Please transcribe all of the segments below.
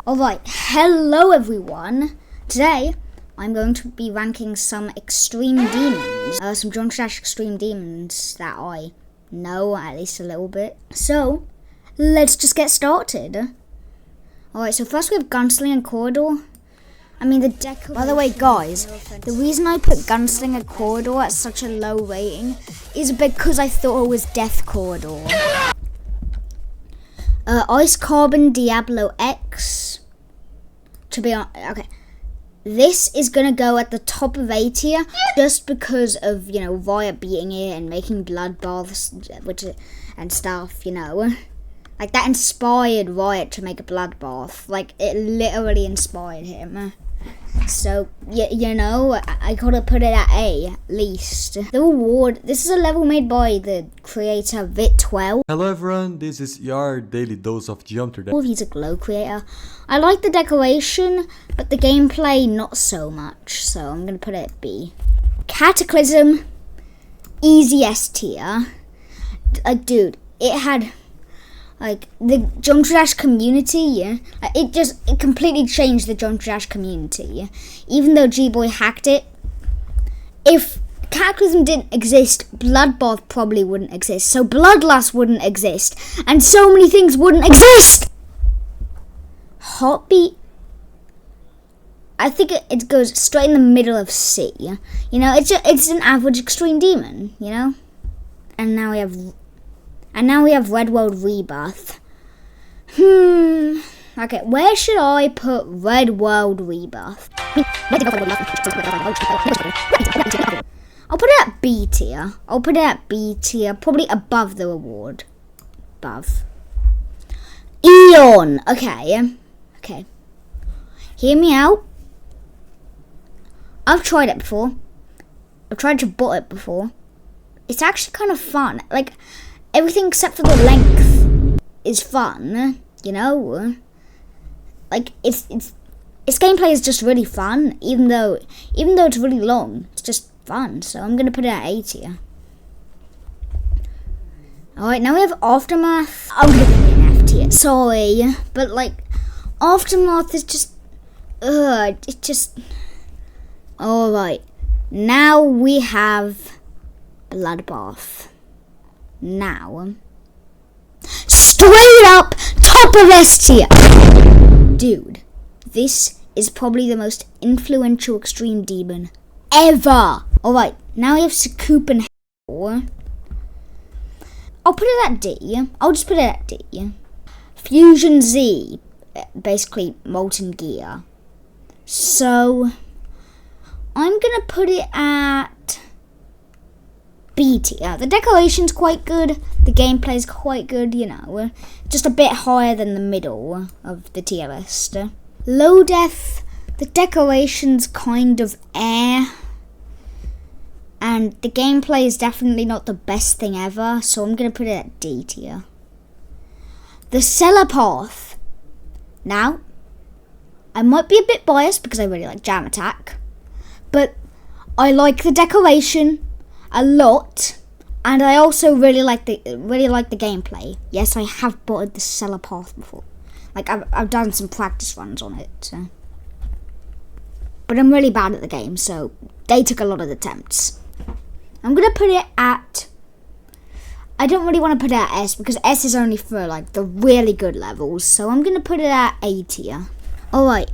Alright, hello everyone. Today, I'm going to be ranking some extreme demons. Some Drunk Dash extreme demons that I know at least a little bit. So, let's just get started. Alright, so first we have Gunslinger Corridor. By the way, guys, the reason I put Gunslinger Corridor at such a low rating is because I thought it was Death Corridor. Ice Carbon Diablo X. To be honest, okay, this is gonna go at the top of A tier just because of, you know, Riot beating it and making bloodbaths, and stuff, you know. Like, that inspired Riot to make a bloodbath. Like, it literally inspired him. So, you know, I gotta put it at A, at least. The reward, this is a level made by the creator Vit12. Hello everyone, this is your daily dose of Geometry. He's a glow creator. I like the decoration, but the gameplay not so much, so I'm gonna put it at B. Cataclysm, easy S tier. Dude, it had... like, the Geometry Dash community, yeah, it completely changed the Geometry Dash community, yeah? Even though G-Boy hacked it. If Cataclysm didn't exist, Bloodbath probably wouldn't exist, so Bloodlust wouldn't exist, and so many things wouldn't exist! Heartbeat, I think it goes straight in the middle of C, yeah? You know, it's an average extreme demon, you know? And now we have Red World Rebirth. Okay, where should I put Red World Rebirth? I'll put it at B tier. Probably above the reward. Above. Eon. Okay. Hear me out. I've tried it before. I've tried to bot it before. It's actually kind of fun. Like, everything except for the length is fun, you know. Like, its gameplay is just really fun, even though it's really long. It's just fun, so I'm gonna put it at A tier. Alright, now we have Aftermath. I'm gonna put it in F tier. Sorry, but like, Aftermath is just, it just. Alright, now we have Bloodbath. Now, straight up top of S tier. Dude, this is probably the most influential extreme demon ever. Alright, now we have Sukupen Hell. I'll put it at D. I'll just put it at D. Fusion Z, basically Molten Gear. So, I'm gonna put it at B tier. The decoration's quite good, the gameplay's quite good, you know, just a bit higher than the middle of the tier list. Low Death, the decoration's kind of and the gameplay is definitely not the best thing ever, so I'm gonna put it at D tier. The Cellar Path. Now, I might be a bit biased because I really like Jam Attack, but I like the decoration a lot, and I also really like the gameplay. Yes, I have botted the Cellar Path before. Like, I've done some practice runs on it, so. But I'm really bad at the game, so they took a lot of attempts. I'm gonna put it at, I don't really want to put it at S because S is only for like the really good levels, so I'm gonna put it at A tier. Alright,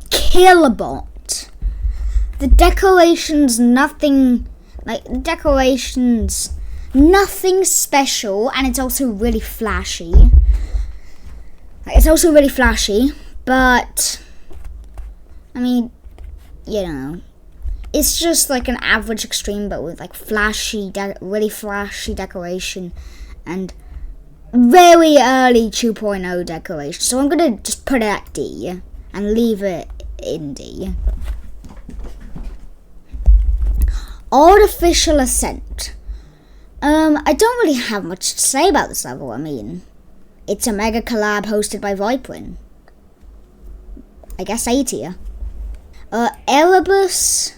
Killbot. The decoration's nothing. Like, the decoration's nothing special, and it's also really flashy. But, I mean, you know, it's just like an average extreme, but with like really flashy decoration, and very early 2.0 decoration. So I'm gonna just put it at D, and leave it in D. Artificial Ascent. I don't really have much to say about this level. I mean, it's a mega collab hosted by Viperin. I guess A tier. Erebus.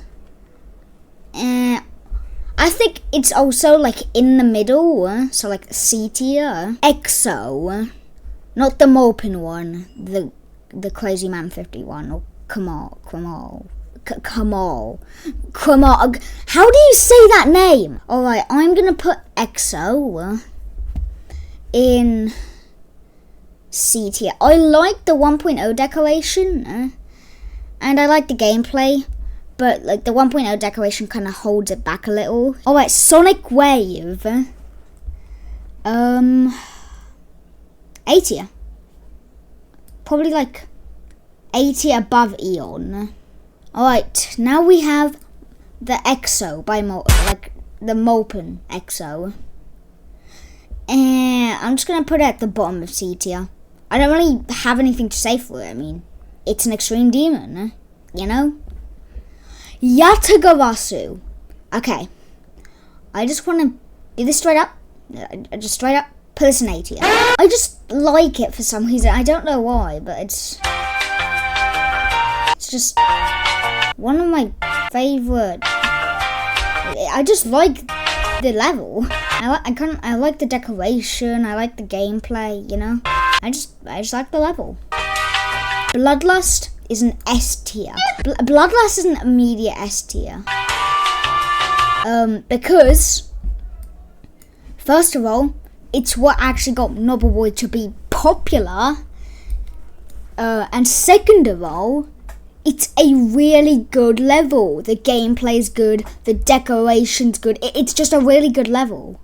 I think it's also like in the middle, so like C tier. Exo. Not the Mopin one, the the Crazy Man 51 or Kamal. How do you say that name? Alright, I'm gonna put EXO in C tier. I like the 1.0 decoration and I like the gameplay, but like the 1.0 decoration kind of holds it back a little. Alright, Sonic Wave. A tier. Probably like A tier above Eon. Alright, now we have the EXO by the Molpen EXO. And I'm just gonna put it at the bottom of C tier. I don't really have anything to say for it. I mean, it's an extreme demon, you know? Yatagarasu. Okay. I just want to do this straight up. Just straight up put this in A tier. I just like it for some reason. I don't know why, but it's just one of my favorite. I just like the level. I like the decoration. I like the gameplay. You know, I just like the level. Bloodlust is an S tier. Bloodlust is an immediate S tier. Because first of all, it's what actually got Nobuboy to be popular. And second of all, it's a really good level. The gameplay's good, the decoration's good. It's just a really good level.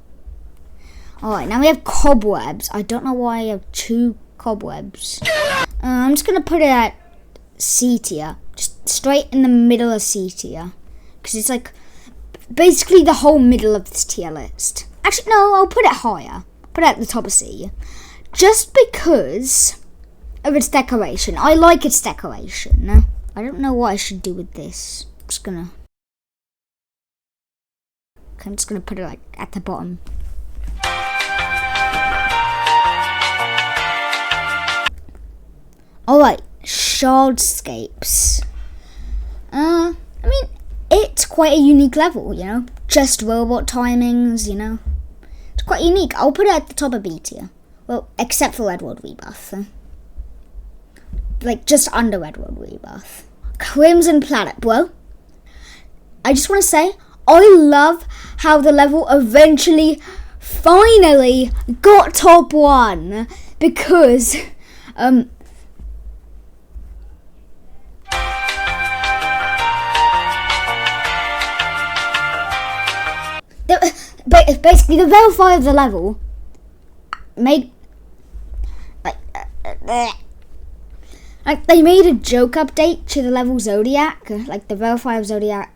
Alright, now we have Cobwebs. I don't know why I have 2 Cobwebs. I'm just gonna put it at C tier. Just straight in the middle of C tier. Because it's like basically the whole middle of this tier list. Actually, no, I'll put it higher. Put it at the top of C. Just because of its decoration. I like its decoration. I don't know what I should do with this. I'm just gonna put it like at the bottom. Alright, Shardscapes. I mean, it's quite a unique level, you know? Just robot timings, you know? It's quite unique. I'll put it at the top of B tier. Well, except for Red World Rebirth. Like, just under Red World Rebirth. Crimson Planet. Well, I just want to say, I love how the level eventually, finally, got top 1. Because, basically, the verifier of the level made like they made a joke update to the level Zodiac. Like the verifier of Zodiac,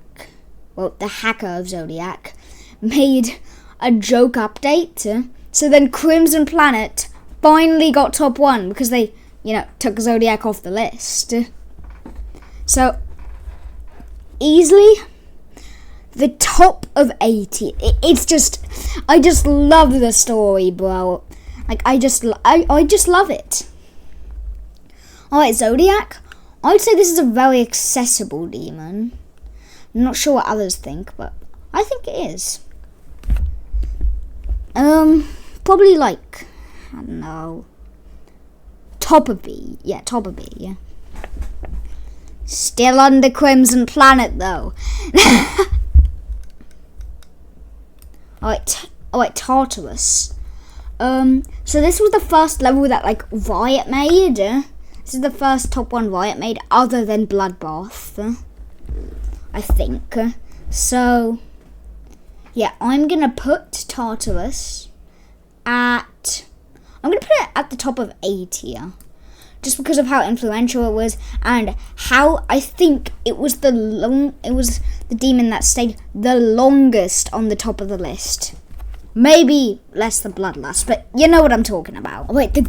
well, the hacker of Zodiac made a joke update. So then Crimson Planet finally got top 1 because they, you know, took Zodiac off the list. So easily the top of 80. It's just, I just love the story, bro. Like, I just love it. Alright, Zodiac. I'd say this is a very accessible demon. I'm not sure what others think, but I think it is. Probably like, I don't know, top of B. Yeah, top of B, yeah. Still under Crimson Planet, though. Alright, Tartarus. So this was the first level that, like, Riot made. This is the first top 1 Riot made, other than Bloodbath, I think. So, yeah, I'm gonna put Tartarus I'm gonna put it at the top of A tier. Just because of how influential it was, and how I think it was the demon that stayed the longest on the top of the list. Maybe less than Bloodlust, but you know what I'm talking about. Oh, wait, the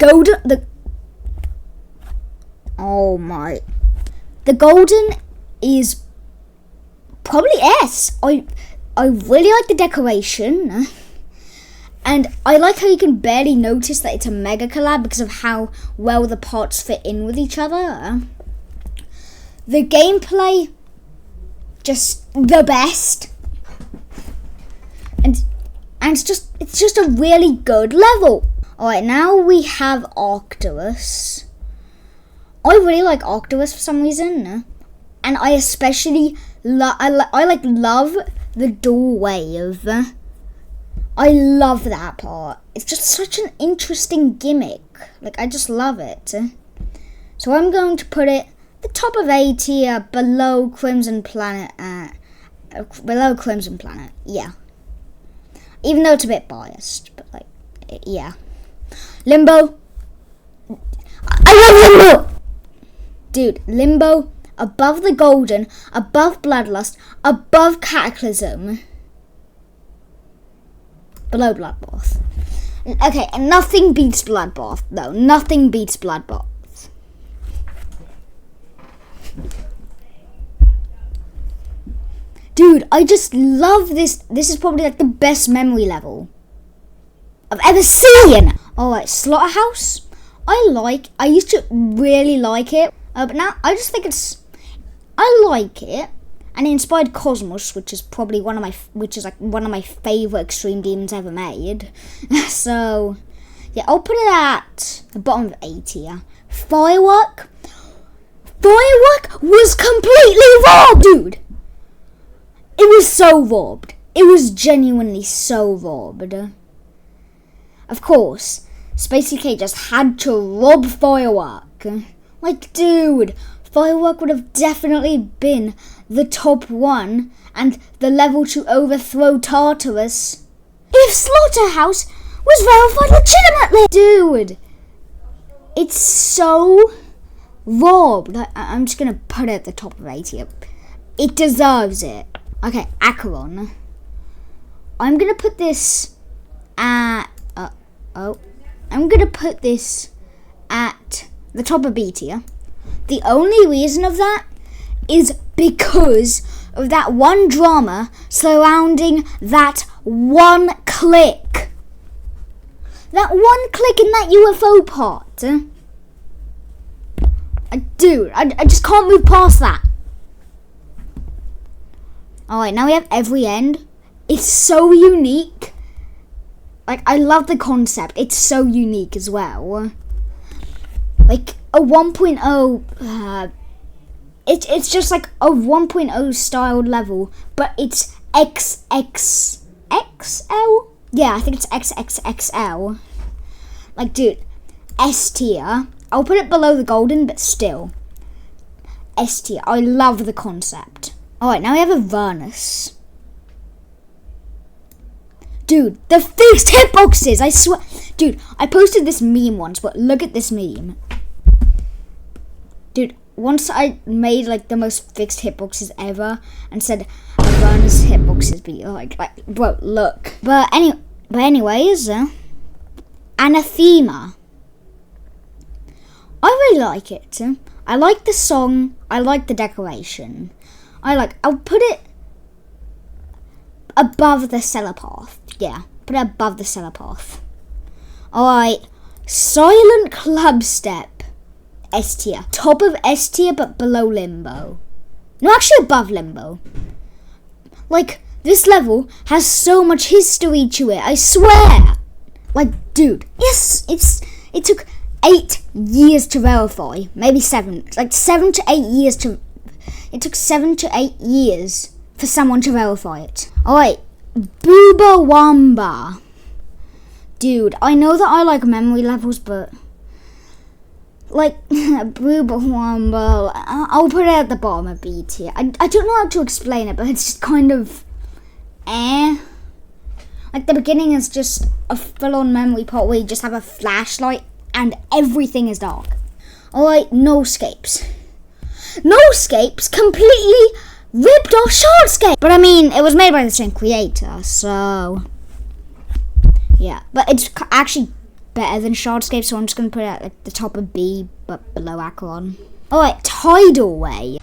golden is probably S. I really like the decoration. And I like how you can barely notice that it's a mega collab because of how well the parts fit in with each other. The gameplay, just the best. And it's just a really good level. Alright, now we have Arcturus. I really like Octopus for some reason, and I especially love the doorway of. I love that part. It's just such an interesting gimmick. Like, I just love it. So I'm going to put it the top of A tier, below Crimson Planet. Yeah. Even though it's a bit biased, but like, yeah. Limbo. I love Limbo. Dude, Limbo above the Golden, above Bloodlust, above Cataclysm. Below Bloodbath. Okay, and nothing beats Bloodbath, though. Nothing beats Bloodbath. Dude, I just love this. This is probably like the best memory level I've ever seen. Alright, Slaughterhouse. I used to really like it. But now I just think I like it. And it inspired Cosmos, which is probably one of my favorite Extreme Demons ever made. So, yeah, I'll put it at the bottom of A tier. Firework was completely robbed, dude. It was so robbed. It was genuinely so robbed. Of course, Spacey K just had to rob Firework. Like, dude, Firework would have definitely been the top one and the level to overthrow Tartarus if Slaughterhouse was verified legitimately. Dude, it's so robbed. I'm just gonna put it at the top of A tier. It deserves it. Okay, Acheron. I'm gonna put this at I'm gonna put this at the top of B tier. The only reason of that is because of that one drama surrounding that one click. That one click in that UFO part. Dude, I just can't move past that. Alright, now we have Every End. It's so unique. Like, I love the concept. It's so unique as well. Like, a 1.0... It's just like a 1.0 styled level, but it's XXXL? Yeah, I think it's XXXL. Like, dude, S tier. I'll put it below the Golden, but still. S tier. I love the concept. Alright, now we have Avernus. Dude, the fixed hitboxes, I swear. Dude, I posted this meme once, but look at this meme. Dude, once I made like the most fixed hitboxes ever and said Avernus hitboxes be like bro, look. But anyways, Anathema. I really like it. I like the song, I like the decoration. I'll put it above the Celepath. Yeah, put it above the Celepath. Alright, Silent Clubstep. S tier. Top of S tier, but below Limbo. No, actually above Limbo. Like, this level has so much history to it, I swear. Like, dude, yes, it took 8 years to verify. Maybe 7. Like, 7 to 8 years to... It took 7 to 8 years for someone to verify it. Alright, Booba Wamba. Dude, I know that I like memory levels, but... Like, Booba Wamba, I'll put it at the bottom of B tier. I don't know how to explain it, but it's just kind of... Like, the beginning is just a full-on memory part where you just have a flashlight and everything is dark. Alright, No Scapes. No Scapes completely ripped off Shardscape. But I mean, it was made by the same creator, so... Yeah, but it's actually better than Shardscape, so I'm just going to put it at like, the top of B, but below Acheron. Alright, Tidal Way.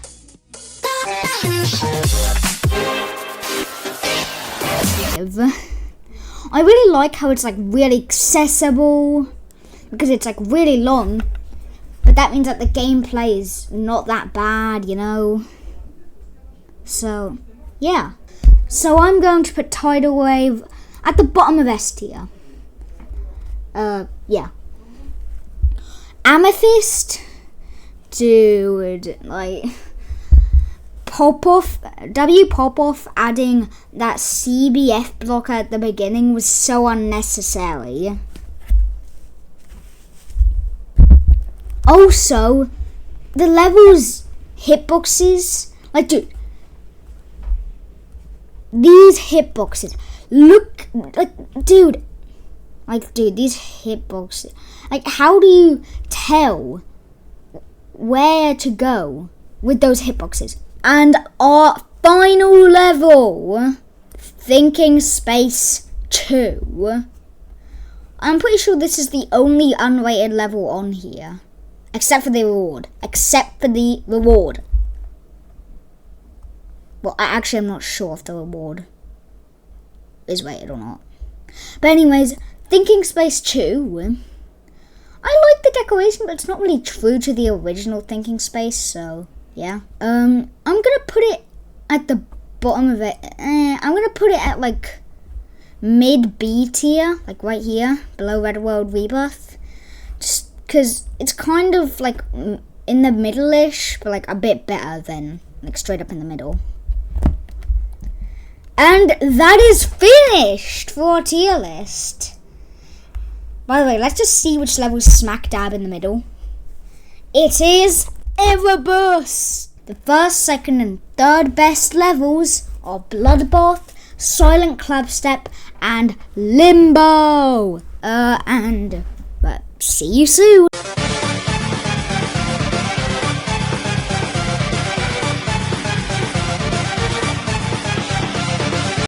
I really like how it's like really accessible, because it's like really long, but that means that the gameplay is not that bad, you know? So, yeah. So I'm going to put Tidal Wave at the bottom of S tier. Yeah. Amethyst, dude, like, Popoff adding that CBF block at the beginning was so unnecessary. Also, the levels hitboxes, like, dude, these hitboxes, look, like, dude, these hitboxes, like, how do you tell where to go with those hitboxes? And our final level, Thinking Space 2. I'm pretty sure this is the only unrated level on here. Except for the reward. Well, I'm not sure if the reward is rated or not. But anyways, Thinking Space 2. I like the decoration, but it's not really true to the original Thinking Space, so yeah. I'm gonna put it at the bottom of it. I'm gonna put it at like mid B tier, like right here, below Red World Rebirth. Just because it's kind of like in the middle-ish, but like a bit better than like straight up in the middle. And that is finished for our tier list. By the way, let's just see which level's smack dab in the middle. It is Erebus! The first, second, and third best levels are Bloodbath, Silent Clubstep, and Limbo. But see you soon.